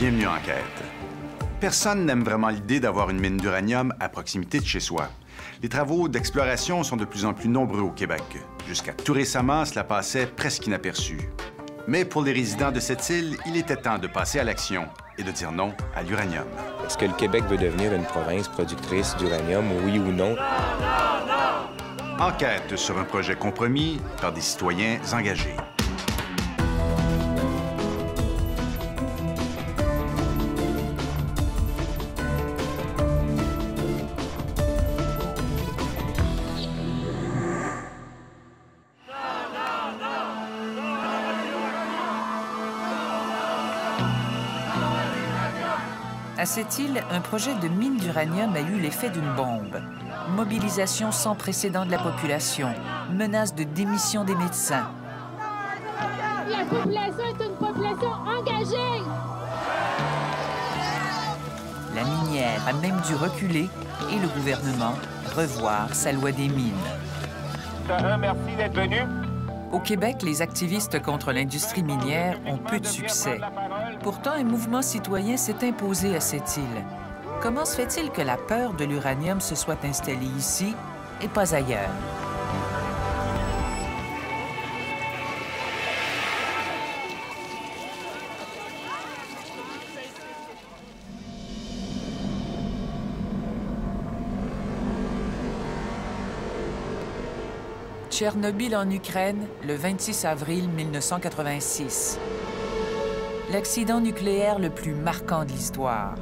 Bienvenue à Enquête. Personne n'aime vraiment l'idée d'avoir une mine d'uranium à proximité de chez soi. Les travaux d'exploration sont de plus en plus nombreux au Québec. Jusqu'à tout récemment, cela passait presque inaperçu. Mais pour les résidents de cette île, il était temps de passer à l'action et de dire non à l'uranium. Est-ce que le Québec veut devenir une province productrice d'uranium, oui ou non? Enquête sur un projet compromis par des citoyens engagés. À cette île, un projet de mine d'uranium a eu l'effet d'une bombe. Mobilisation sans précédent de la population, menace de démission des médecins. La population est une population engagée! La minière a même dû reculer et le gouvernement revoir sa loi des mines. Merci d'être venu. Au Québec, les activistes contre l'industrie minière ont peu de succès. Pourtant, un mouvement citoyen s'est imposé à cette île. Comment se fait-il que la peur de l'uranium se soit installée ici et pas ailleurs? Tchernobyl en Ukraine, le 26 avril 1986. L'accident nucléaire le plus marquant de l'histoire.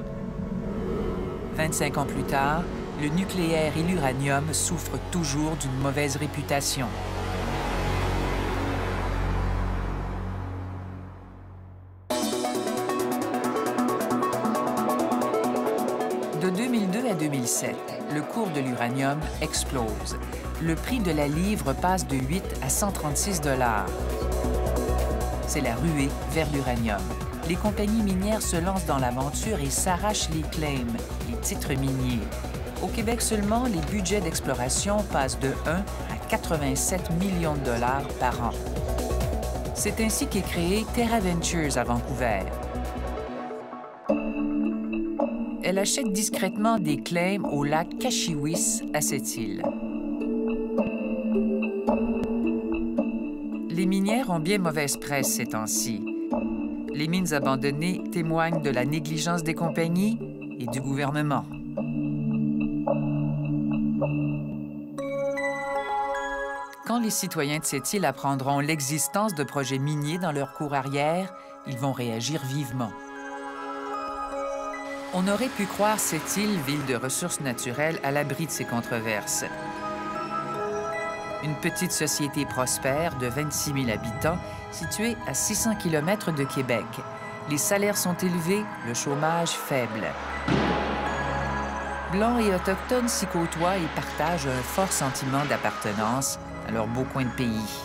25 ans plus tard, le nucléaire et l'uranium souffrent toujours d'une mauvaise réputation. De 2002 à 2007, le cours de l'uranium explose. Le prix de la livre passe de 8 à 136 $. C'est la ruée vers l'uranium. Les compagnies minières se lancent dans l'aventure et s'arrachent les claims, les titres miniers. Au Québec seulement, les budgets d'exploration passent de 1 à 87 millions de dollars par an. C'est ainsi qu'est créée Terra Ventures à Vancouver. Elle achète discrètement des claims au lac Kashiwis à cette île. Les minières ont bien mauvaise presse ces temps-ci. Les mines abandonnées témoignent de la négligence des compagnies et du gouvernement. Quand les citoyens de cette île apprendront l'existence de projets miniers dans leur cour arrière, ils vont réagir vivement. On aurait pu croire cette île, ville de ressources naturelles, à l'abri de ces controverses. Une petite société prospère de 26 000 habitants, située à 600 km de Québec. Les salaires sont élevés, le chômage faible. Blancs et autochtones s'y côtoient et partagent un fort sentiment d'appartenance à leur beau coin de pays.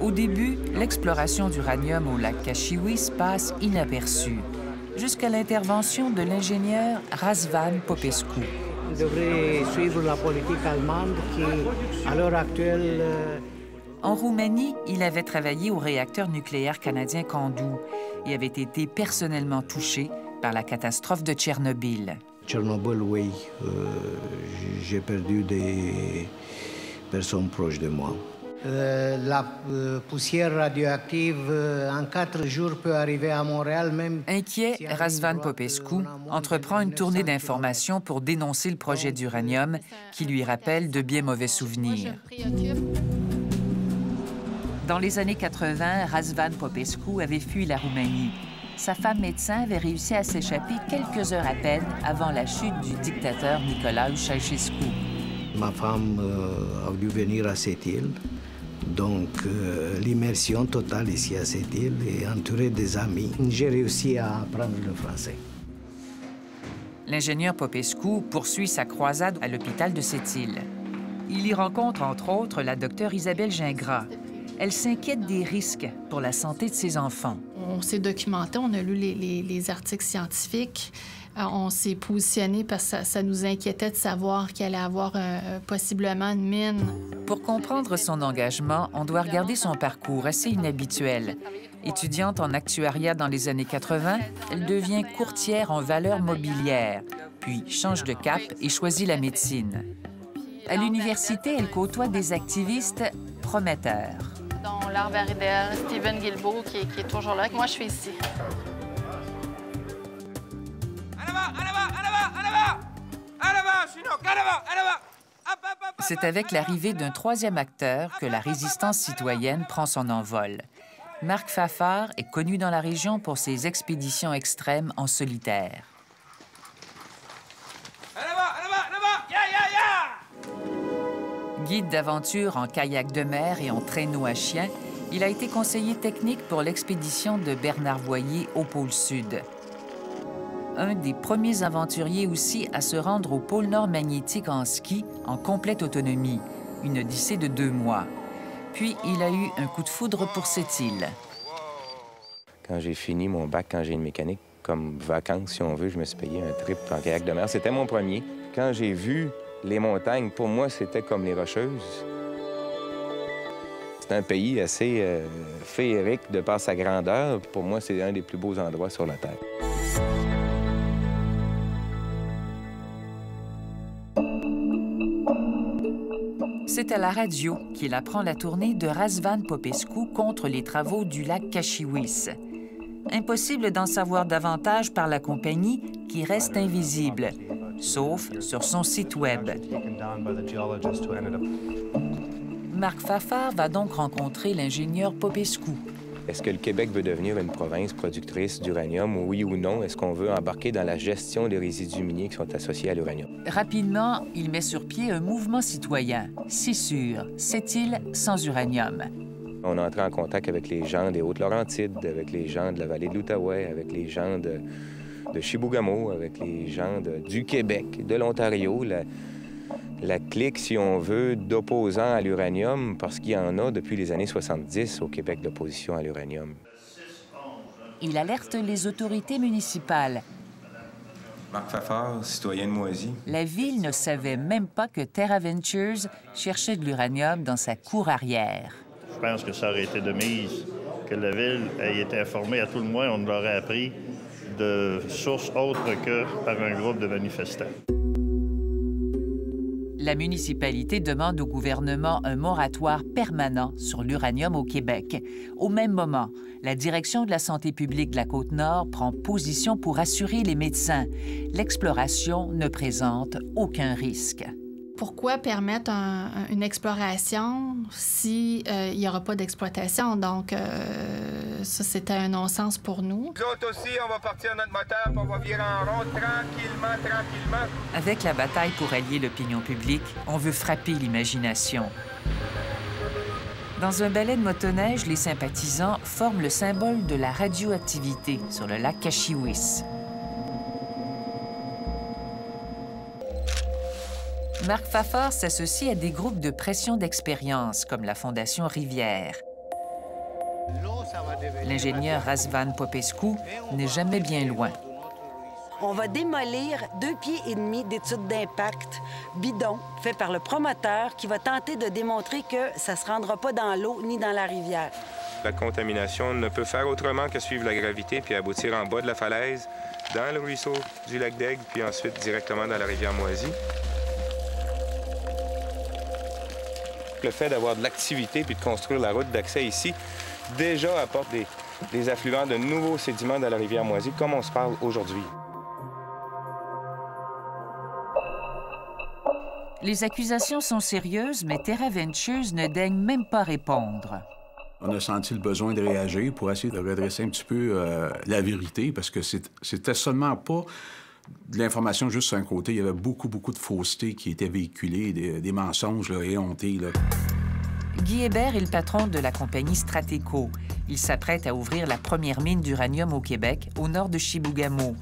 Au début, l'exploration d'uranium au lac Kashiwis passe inaperçue, jusqu'à l'intervention de l'ingénieur Razvan Popescu. On devrait suivre la politique allemande qui, à l'heure actuelle... En Roumanie, il avait travaillé au réacteur nucléaire canadien Candu et avait été personnellement touché par la catastrophe de Tchernobyl. Tchernobyl, oui. J'ai perdu des personnes proches de moi. La poussière radioactive, en 4 jours, peut arriver à Montréal même... Inquiet, Razvan Popescu entreprend une tournée d'information pour dénoncer le projet d'uranium qui lui rappelle de bien mauvais souvenirs. Dans les années 80, Razvan Popescu avait fui la Roumanie. Sa femme médecin avait réussi à s'échapper quelques heures à peine avant la chute du dictateur Nicolae Ceausescu. Ma femme a dû venir à cette île. Donc, l'immersion totale ici à cette île et entourée des amis. J'ai réussi à apprendre le français. L'ingénieur Popescu poursuit sa croisade à l'hôpital de cette île. Il y rencontre, entre autres, la docteure Isabelle Gingras. Elle s'inquiète des risques pour la santé de ses enfants. On s'est documenté, on a lu les articles scientifiques. On s'est positionné parce que ça nous inquiétait de savoir qu'il allait avoir possiblement une mine. Pour comprendre son engagement, on doit regarder son parcours assez inhabituel. Étudiante en actuariat dans les années 80, elle devient courtière en valeurs mobilières, puis change de cap et choisit la médecine. À l'université, elle côtoie des activistes prometteurs. Dont Laure Baridel, Steven Guilbeault, qui est toujours là. Moi, je suis ici. C'est avec l'arrivée d'un troisième acteur que la résistance citoyenne prend son envol. Marc Fafard est connu dans la région pour ses expéditions extrêmes en solitaire. Guide d'aventure en kayak de mer et en traîneau à chien, il a été conseiller technique pour l'expédition de Bernard Voyer au pôle Sud. Un des premiers aventuriers aussi à se rendre au pôle Nord magnétique en ski en complète autonomie, une odyssée de 2 mois. Puis il a eu un coup de foudre pour cette île. Quand j'ai fini mon bac en génie mécanique, comme vacances, si on veut, je me suis payé un trip en kayak de mer. C'était mon premier. Quand j'ai vu les montagnes, pour moi, c'était comme les Rocheuses. C'est un pays assez féerique de par sa grandeur. Pour moi, c'est un des plus beaux endroits sur la Terre. C'est à la radio qu'il apprend la tournée de Razvan Popescu contre les travaux du lac Cachiwis. Impossible d'en savoir davantage par la compagnie qui reste invisible, sauf sur son site Web. Marc Fafard va donc rencontrer l'ingénieur Popescu. Est-ce que le Québec veut devenir une province productrice d'uranium, oui ou non? Est-ce qu'on veut embarquer dans la gestion des résidus miniers qui sont associés à l'uranium? Rapidement, il met sur pied un mouvement citoyen. C'est sûr, cette île sans uranium. On est entré en contact avec les gens des Hautes-Laurentides, avec les gens de la vallée de l'Outaouais, avec les gens de Chibougamau, avec les gens du Québec, de l'Ontario. La clique, si on veut, d'opposants à l'uranium, parce qu'il y en a depuis les années 70 au Québec d'opposition à l'uranium. Il alerte les autorités municipales. Marc Fafard, citoyen de Moisy. La ville ne savait même pas que Terra Ventures cherchait de l'uranium dans sa cour arrière. Je pense que ça aurait été de mise que la ville ait été informée. À tout le moins, on l'aurait appris de sources autres que par un groupe de manifestants. La municipalité demande au gouvernement un moratoire permanent sur l'uranium au Québec. Au même moment, la direction de la santé publique de la Côte-Nord prend position pour assurer les médecins. L'exploration ne présente aucun risque. Pourquoi permettre une exploration s'il n'y aura pas d'exploitation? Donc, ça, c'était un non-sens pour nous. Nous autres aussi, on va partir notre moteur puis on va virer en rond tranquillement. Avec la bataille pour allier l'opinion publique, on veut frapper l'imagination. Dans un ballet de motoneige, les sympathisants forment le symbole de la radioactivité sur le lac Cachiwis. Marc Fafard s'associe à des groupes de pression d'expérience, comme la Fondation Rivière. L'ingénieur Razvan Popescu n'est jamais bien loin. On va démolir 2,5 pieds d'études d'impact bidon fait par le promoteur qui va tenter de démontrer que ça ne se rendra pas dans l'eau ni dans la rivière. La contamination ne peut faire autrement que suivre la gravité puis aboutir en bas de la falaise, dans le ruisseau du lac d'Aigle, puis ensuite directement dans la rivière Moisy. Le fait d'avoir de l'activité puis de construire la route d'accès ici, déjà apporte des affluents de nouveaux sédiments dans la rivière Moisy, comme on se parle aujourd'hui. Les accusations sont sérieuses, mais Terra Ventures ne daigne même pas répondre. On a senti le besoin de réagir pour essayer de redresser un petit peu la vérité, parce que c'était seulement pas de l'information juste sur un côté. Il y avait beaucoup de faussetés qui étaient véhiculées, des mensonges là, éhontés. Là. Guy Hébert est le patron de la compagnie Strateco. Il s'apprête à ouvrir la première mine d'uranium au Québec, au nord de Chibougamau.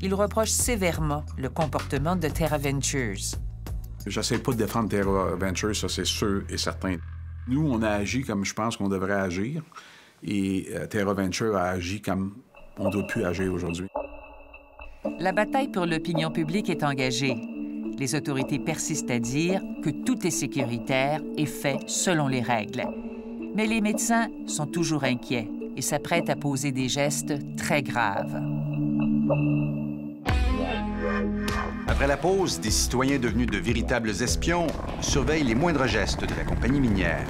Il reproche sévèrement le comportement de Terra Ventures. J'essaie pas de défendre Terra Ventures, ça c'est sûr et certain. Nous, on a agi comme je pense qu'on devrait agir, et Terra Ventures a agi comme on ne doit plus agir aujourd'hui. La bataille pour l'opinion publique est engagée. Les autorités persistent à dire que tout est sécuritaire et fait selon les règles. Mais les médecins sont toujours inquiets et s'apprêtent à poser des gestes très graves. Après la pause, des citoyens devenus de véritables espions surveillent les moindres gestes de la compagnie minière.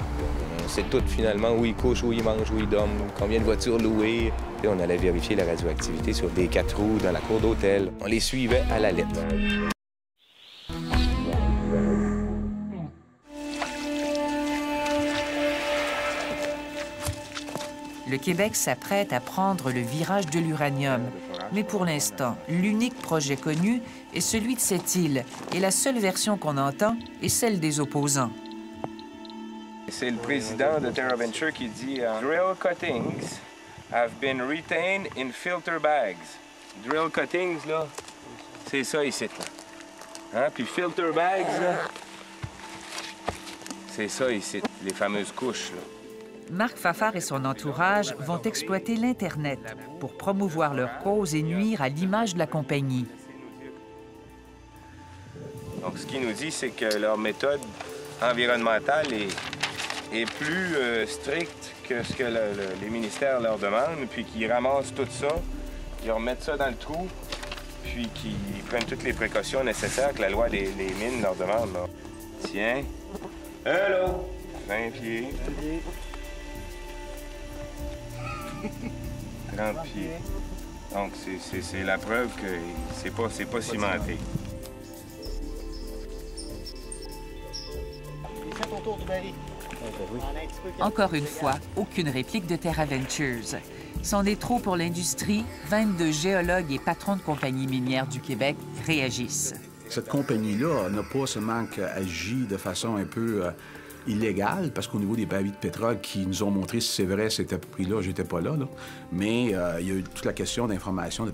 On sait tout finalement où ils couchent, où ils mangent, où ils dorment, combien de voitures louées. Et on allait vérifier la radioactivité sur des 4 roues dans la cour d'hôtel. On les suivait à la lettre. Le Québec s'apprête à prendre le virage de l'uranium. Mais pour l'instant, l'unique projet connu est celui de cette île. Et la seule version qu'on entend est celle des opposants. C'est le président de TerraVenture qui dit « Drill cuttings have been retained in filter bags ». Drill cuttings, là, c'est ça ici, là. Hein? Puis filter bags, là, c'est ça ici, les fameuses couches, là. Marc Fafard et son entourage vont exploiter l'Internet pour promouvoir leur cause et nuire à l'image de la compagnie. Donc, ce qu'il nous dit, c'est que leur méthode environnementale est plus stricte que ce que les ministères leur demandent, puis qu'ils ramassent tout ça, qu'ils remettent ça dans le trou, puis qu'ils prennent toutes les précautions nécessaires que la loi des mines leur demande. Là. Tiens. Hello! 20 pieds. 30 pieds. Donc, c'est la preuve que c'est pas cimenté. Encore une fois, aucune réplique de TerraVentures. C'en est trop pour l'industrie. 22 géologues et patrons de compagnies minières du Québec réagissent. Cette compagnie-là n'a pas seulement agi de façon un peu illégale, parce qu'au niveau des pavis de pétrole qui nous ont montré si c'est vrai, c'était pris-là, j'étais pas là, mais il y a eu toute la question d'information de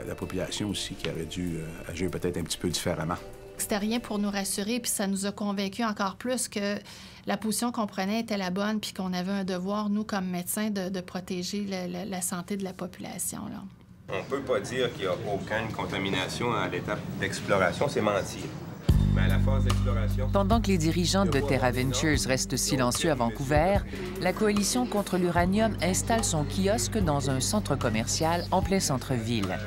la population aussi qui aurait dû agir peut-être un petit peu différemment. C'était rien pour nous rassurer, puis ça nous a convaincus encore plus que la position qu'on prenait était la bonne, puis qu'on avait un devoir, nous, comme médecins, de protéger la santé de la population, là. On peut pas dire qu'il n'y a aucune contamination à l'étape d'exploration, c'est mentir. Mais à la phase d'exploration... Pendant que les dirigeants de TerraVentures restent silencieux à Vancouver, la coalition contre l'uranium installe son kiosque dans un centre commercial en plein centre-ville.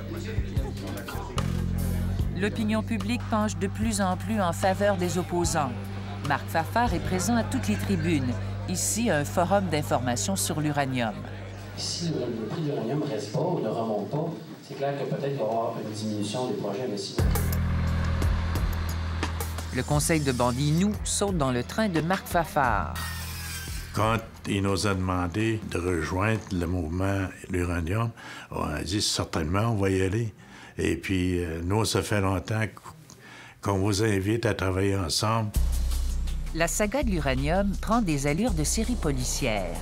L'opinion publique penche de plus en plus en faveur des opposants. Marc Fafard est présent à toutes les tribunes. Ici, un forum d'information sur l'uranium. Si le prix de l'uranium ne reste pas ou ne remonte pas, c'est clair que peut-être qu'il va y avoir une diminution des projets investisseurs. Le conseil de Bandinou saute dans le train de Marc Fafard. Quand il nous a demandé de rejoindre le mouvement l'uranium, on a dit certainement, on va y aller. Et puis, nous, ça fait longtemps qu'on vous invite à travailler ensemble. La saga de l'uranium prend des allures de série policière.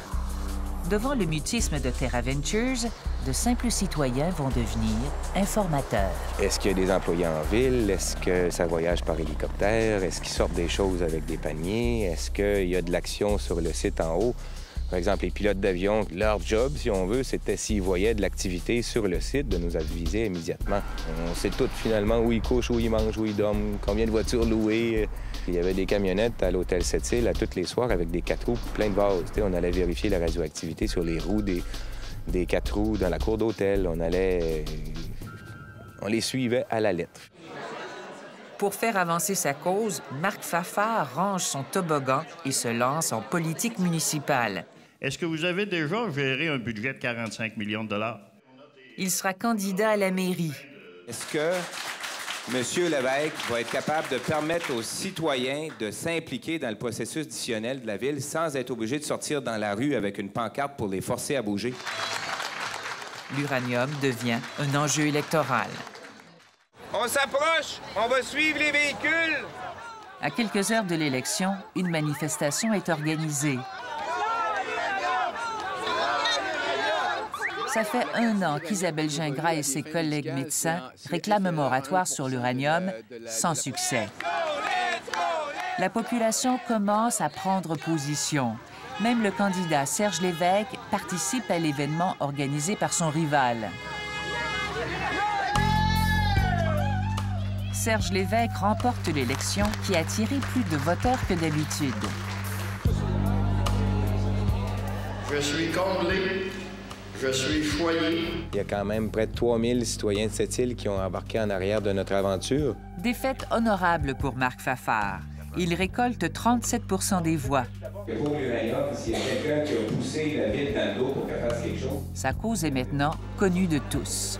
Devant le mutisme de TerraVentures, de simples citoyens vont devenir informateurs. Est-ce qu'il y a des employés en ville? Est-ce que ça voyage par hélicoptère? Est-ce qu'ils sortent des choses avec des paniers? Est-ce qu'il y a de l'action sur le site en haut? Par exemple, les pilotes d'avion, leur job, si on veut, c'était s'ils voyaient de l'activité sur le site, de nous aviser immédiatement. On sait tout finalement où ils couchent, où ils mangent, où ils dorment, combien de voitures louées. Il y avait des camionnettes à l'hôtel Sept-Îles à tous les soirs avec des 4 roues plein de vases. On allait vérifier la radioactivité sur les roues des 4 roues dans la cour d'hôtel. On les suivait à la lettre. Pour faire avancer sa cause, Marc Fafard range son toboggan et se lance en politique municipale. Est-ce que vous avez déjà géré un budget de 45 millions de dollars? Il sera candidat à la mairie. Est-ce que M. Lévesque va être capable de permettre aux citoyens de s'impliquer dans le processus décisionnel de la ville sans être obligé de sortir dans la rue avec une pancarte pour les forcer à bouger? L'uranium devient un enjeu électoral. On s'approche! On va suivre les véhicules! À quelques heures de l'élection, une manifestation est organisée. Ça fait 1 an qu'Isabelle Gingras et ses collègues médecins réclament un moratoire sur l'uranium, sans succès. La population commence à prendre position. Même le candidat Serge Lévesque participe à l'événement organisé par son rival. Serge Lévesque remporte l'élection qui a attiré plus de voteurs que d'habitude. Je suis comblé, je suis choyé. Il y a quand même près de 3000 citoyens de cette île qui ont embarqué en arrière de notre aventure. Défaite honorable pour Marc Fafard. Il récolte 37 % des voix. Le pauvre uranium, c'est quelqu'un qui a poussé la ville dans le dos pour qu'elle fasse quelque chose. Sa cause est maintenant connue de tous.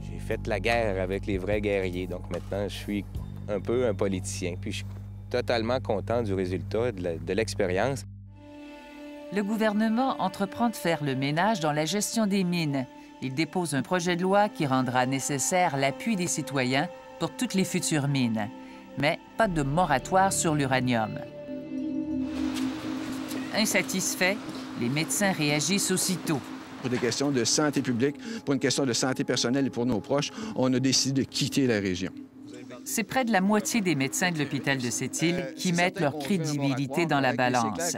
J'ai fait la guerre avec les vrais guerriers, donc maintenant je suis un peu un politicien. Puis je suis totalement content du résultat, de l'expérience. Le gouvernement entreprend de faire le ménage dans la gestion des mines. Il dépose un projet de loi qui rendra nécessaire l'appui des citoyens pour toutes les futures mines. Mais pas de moratoire sur l'uranium. Insatisfaits, les médecins réagissent aussitôt. Pour des questions de santé publique, pour une question de santé personnelle et pour nos proches, on a décidé de quitter la région. C'est près de la moitié des médecins de l'hôpital de cette île qui mettent leur crédibilité dans la balance.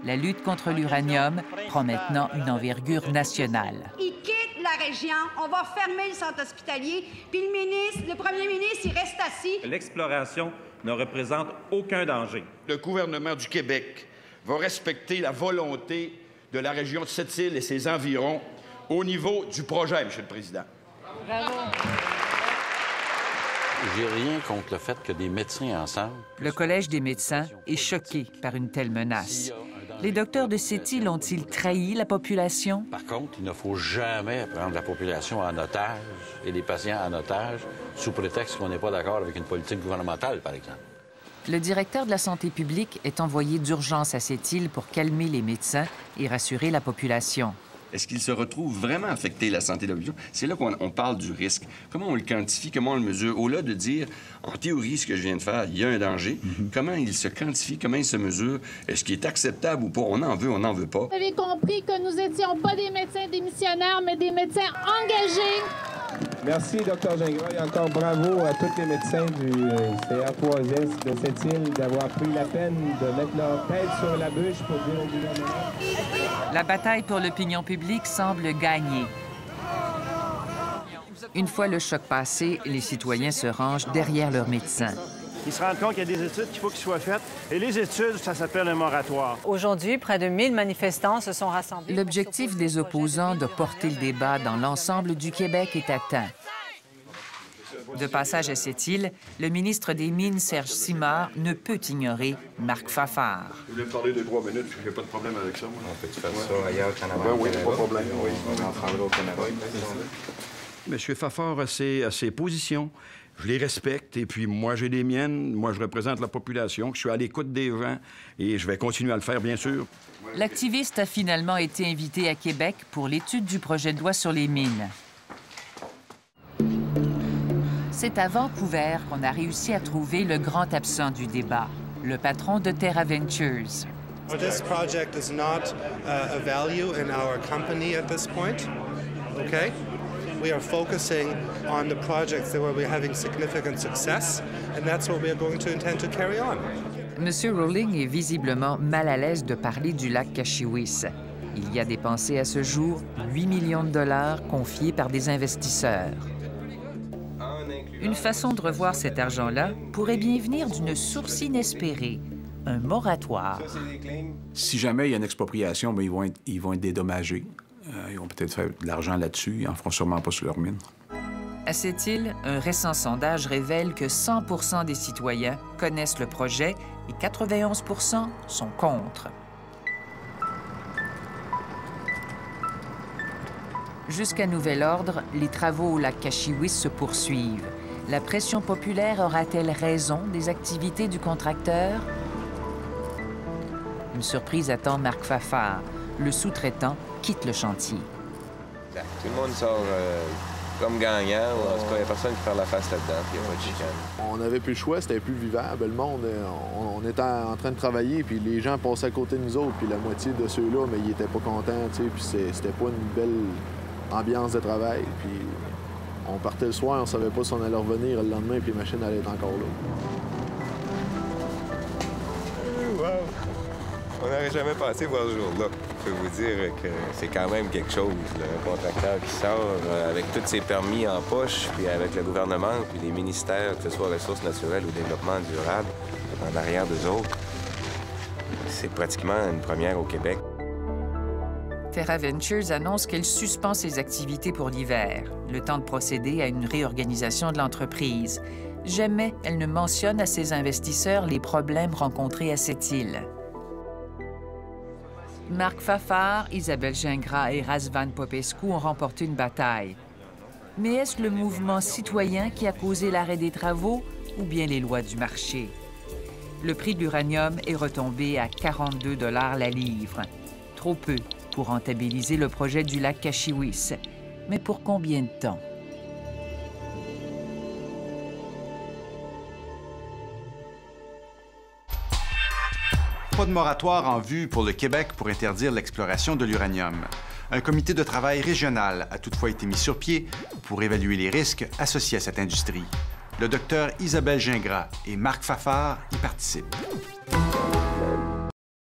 La lutte contre l'uranium prend maintenant une envergure nationale. Il quitte la région, on va fermer le centre hospitalier, puis le premier ministre, il reste assis. L'exploration ne représente aucun danger. Le gouvernement du Québec va respecter la volonté de la région de Sept-Îles et ses environs au niveau du projet, M. le Président. Bravo. J'ai rien contre le fait que des médecins ensemble... Le Collège des médecins est choqué par une telle menace. Les docteurs de cette île ont-ils trahi la population? Par contre, il ne faut jamais prendre la population en otage et les patients en otage sous prétexte qu'on n'est pas d'accord avec une politique gouvernementale, par exemple. Le directeur de la santé publique est envoyé d'urgence à cette île pour calmer les médecins et rassurer la population. Est-ce qu'il se retrouve vraiment affecter la santé de la population? C'est là qu'on parle du risque. Comment on le quantifie, comment on le mesure? Au-delà de dire, en théorie, ce que je viens de faire, il y a un danger, comment il se quantifie, comment il se mesure? Est-ce qu'il est acceptable ou pas? On en veut, on n'en veut pas. Vous avez compris que nous n'étions pas des médecins démissionnaires, mais des médecins engagés. Merci, Dr. Gingras, et encore bravo à tous les médecins du CR3S de cette île d'avoir pris la peine de mettre leur tête sur la bûche pour dire au gouvernement. La bataille pour l'opinion publique semble gagnée. Une fois le choc passé, les citoyens se rangent derrière leurs médecins. Ils se rendent compte qu'il y a des études qu'il faut qu'ils soient faites. Et les études, ça s'appelle un moratoire. Aujourd'hui, près de 1000 manifestants se sont rassemblés. L'objectif des opposants de porter le débat dans l'ensemble du Québec est atteint. De passage à cette île, le ministre des Mines, Serge Simard, ne peut ignorer Marc Fafard. Je voulais me parler de 3 minutes, je n'ai pas de problème avec ça. Moi. On peut-tu faire ça ailleurs qu'en avant? Oui, pas de problème. Oui, on en prendra au Canada. M. Fafard a ses positions. Je les respecte et puis moi, j'ai les miennes. Moi, je représente la population. Je suis à l'écoute des gens et je vais continuer à le faire, bien sûr. L'activiste a finalement été invité à Québec pour l'étude du projet de loi sur les mines. C'est à Vancouver qu'on a réussi à trouver le grand absent du débat, le patron de Terra Ventures. This project is not a value in our company at this point, okay? We are focusing on the projects where we're having significant success, and that's what we are going to intend to carry on. Monsieur Rowling est visiblement mal à l'aise de parler du lac Kashiwis. Il y a dépensé à ce jour 8 millions de dollars confiés par des investisseurs. Une façon de revoir cet argent-là pourrait bien venir d'une source inespérée, un moratoire. Si jamais il y a une expropriation, bien, ils vont être dédommagés. Ils vont peut-être faire de l'argent là-dessus. Ils n'en feront sûrement pas sur leur mine. À cette île, un récent sondage révèle que 100 % des citoyens connaissent le projet et 91 % sont contre. Jusqu'à nouvel ordre, les travaux au lac Kashiwis se poursuivent. La pression populaire aura-t-elle raison des activités du contracteur? Une surprise attend Marc Fafard. Le sous-traitant quitte le chantier. Tout le monde sort comme gagnant. En tout cas, il n'y a personne qui perd la face là-dedans, puis il n'y a pas de chicane. On n'avait plus le choix, c'était plus vivable. Le monde, on était en train de travailler, puis les gens passaient à côté de nous autres, puis la moitié de ceux-là, mais ils n'étaient pas contents, tu sais, puis c'était pas une belle ambiance de travail. Puis on partait le soir, on savait pas si on allait revenir le lendemain, puis les machines allaient être encore là. On n'aurait jamais pensé voir ce jour-là. Je peux vous dire que c'est quand même quelque chose, là. Un contracteur qui sort avec tous ses permis en poche, puis avec le gouvernement, puis les ministères, que ce soit ressources naturelles ou développement durable, en arrière d'eux autres. C'est pratiquement une première au Québec. Terra Ventures annonce qu'elle suspend ses activités pour l'hiver, le temps de procéder à une réorganisation de l'entreprise. Jamais elle ne mentionne à ses investisseurs les problèmes rencontrés à cette île. Marc Fafard, Isabelle Gingras et Razvan Popescu ont remporté une bataille. Mais est-ce le mouvement citoyen qui a causé l'arrêt des travaux ou bien les lois du marché? Le prix de l'uranium est retombé à 42 $ la livre. Trop peu pour rentabiliser le projet du lac Cachiwis. Mais pour combien de temps? Pas de moratoire en vue pour le Québec pour interdire l'exploration de l'uranium. Un comité de travail régional a toutefois été mis sur pied pour évaluer les risques associés à cette industrie. Le docteur Isabelle Gingras et Marc Fafard y participent.